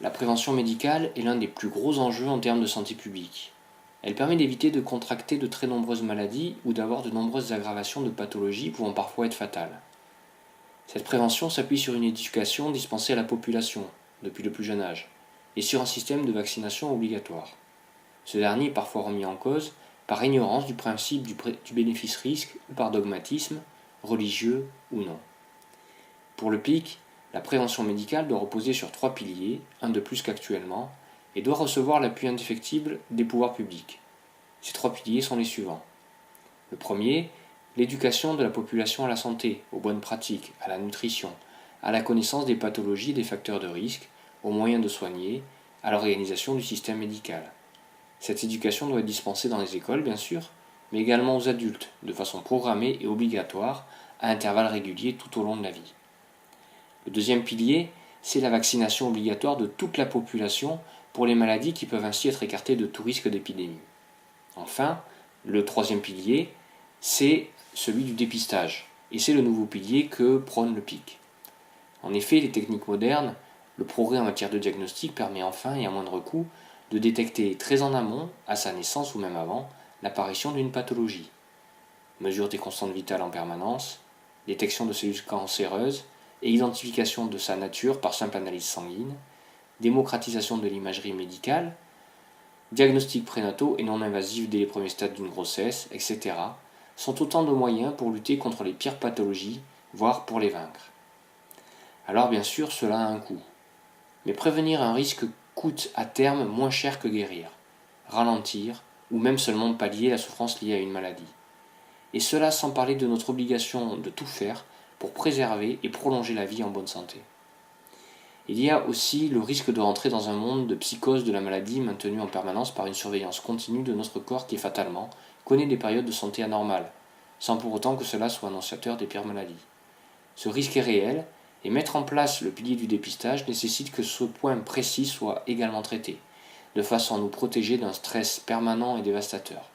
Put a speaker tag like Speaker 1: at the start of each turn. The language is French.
Speaker 1: la prévention médicale est l'un des plus gros enjeux en termes de santé publique. Elle permet d'éviter de contracter de très nombreuses maladies ou d'avoir de nombreuses aggravations de pathologies pouvant parfois être fatales. Cette prévention s'appuie sur une éducation dispensée à la population, depuis le plus jeune âge, et sur un système de vaccination obligatoire. Ce dernier est parfois remis en cause par ignorance du principe du bénéfice-risque ou par dogmatisme, religieux ou non. Pour le PIC, la prévention médicale doit reposer sur 3 piliers, un de plus qu'actuellement, et doit recevoir l'appui indéfectible des pouvoirs publics. Ces 3 piliers sont les suivants. Le premier, l'éducation de la population à la santé, aux bonnes pratiques, à la nutrition, à la connaissance des pathologies et des facteurs de risque, aux moyens de soigner, à l'organisation du système médical. Cette éducation doit être dispensée dans les écoles, bien sûr, mais également aux adultes, de façon programmée et obligatoire, à intervalles réguliers tout au long de la vie. Le deuxième pilier, c'est la vaccination obligatoire de toute la population pour les maladies qui peuvent ainsi être écartées de tout risque d'épidémie. Enfin, le troisième pilier, c'est celui du dépistage, et c'est le nouveau pilier que prône le PIC. En effet, les techniques modernes, le progrès en matière de diagnostic permet enfin et à moindre coût de détecter très en amont, à sa naissance ou même avant, l'apparition d'une pathologie. Mesure des constantes vitales en permanence, détection de cellules cancéreuses et identification de sa nature par simple analyse sanguine, démocratisation de l'imagerie médicale, diagnostics prénataux et non invasifs dès les premiers stades d'une grossesse, etc., sont autant de moyens pour lutter contre les pires pathologies, voire pour les vaincre. Alors bien sûr, cela a un coût. Mais prévenir un risque coûte à terme moins cher que guérir, ralentir ou même seulement pallier la souffrance liée à une maladie. Et cela sans parler de notre obligation de tout faire pour préserver et prolonger la vie en bonne santé. Il y a aussi le risque de rentrer dans un monde de psychose de la maladie maintenu en permanence par une surveillance continue de notre corps qui fatalement connaît des périodes de santé anormales, sans pour autant que cela soit annonciateur des pires maladies. Ce risque est réel, et mettre en place le pilier du dépistage nécessite que ce point précis soit également traité, de façon à nous protéger d'un stress permanent et dévastateur.